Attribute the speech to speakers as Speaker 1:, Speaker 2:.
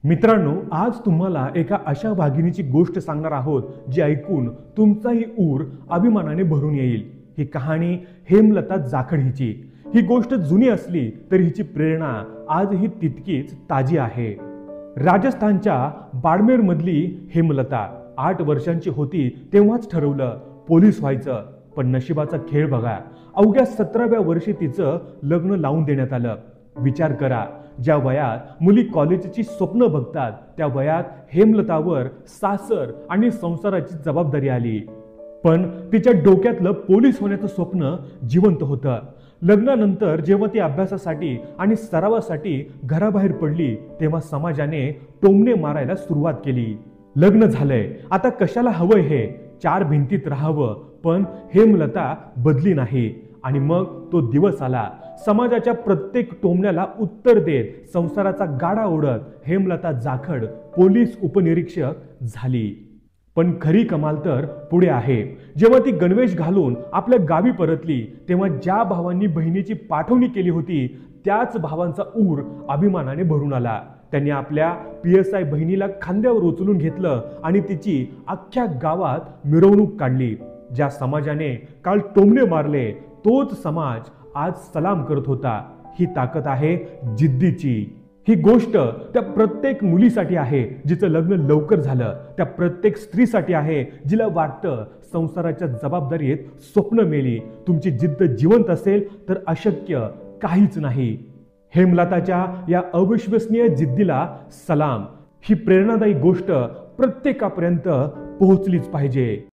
Speaker 1: मित्रांनो, आज तुम्हाला एका अशा वाघिणीची गोष्ट सांगणार आहोत जी ऐकून तुमचाही ऊर अभिमानाने भरून येईल। ही कहाणी हेमलता जाखड हिची। ही गोष्ट जुनी असली तरी हिची प्रेरणा आजही तितकीच ताजी आहे। राजस्थानच्या बाडमेर मधली हेमलता 8 वर्षांची होती तेव्हाच ठरवलं पोलीस व्हायचं। पण नशिबाचा खेळ बघा, अवघ्या 17व्या वर्षी तिचं लग्न लावून देण्यात आलं। विचार करा, ज्या वयात मुली कॉलेजची स्वप्न बघतात त्या वयात हेमलतावर सासर आणि संसाराची जबाबदारी आली। पण तिच्या डोक्यातलं पोलीस होण्याचं स्वप्न जिवंत होतं। लग्नानंतर जेव्हा ती अभ्यासासाठी आणि सरावासाठी घराबाहेर पडली तेव्हा समाजाने टोमणे मारायला सुरुवात केली। लग्न झालंय, आता कशाला हवंय हे, 4 भिंतीत राहावं, पण हेमलता बदली नाही। आणि मग तो दिवस आला, समाजाच्या प्रत्येक टोमण्याला उत्तर देत संसाराचा गाडा ओढत हेमलता जाखड पोलीस उपनिरीक्षक झाली। पण खरी कमाल तर पुढे आहे। जेव्हा ती गणवेश घालून आपल्या गावी परतली तेव्हा ज्या भावांनी बहिणीची पाठवणी केली होती त्याच भावांचा ऊर अभिमानाने भरून आला। त्यांनी आपल्या PSI बहिणीला खांद्यावर उचलून घेतलं आणि तिची अख्ख्या गावात मिरवणूक काढली। ज्या समाजाने काल टोमणे मारले तोच समाज आज सलाम करत होता। ही ताकद आहे जिद्दीची। ही गोष्ट त्या प्रत्येक मुलीसाठी आहे जिचं लग्न लवकर झालं, त्या प्रत्येक स्त्रीसाठी आहे जिला वाटतं संसाराच्या जबाबदारीत स्वप्न मेली। तुमची जिद्द जिवंत असेल तर अशक्य काहीच नाही। हेमलताच्या या अविश्वसनीय जिद्दीला सलाम। ही प्रेरणादायी गोष्ट प्रत्येकापर्यंत पोहोचलीच पाहिजे।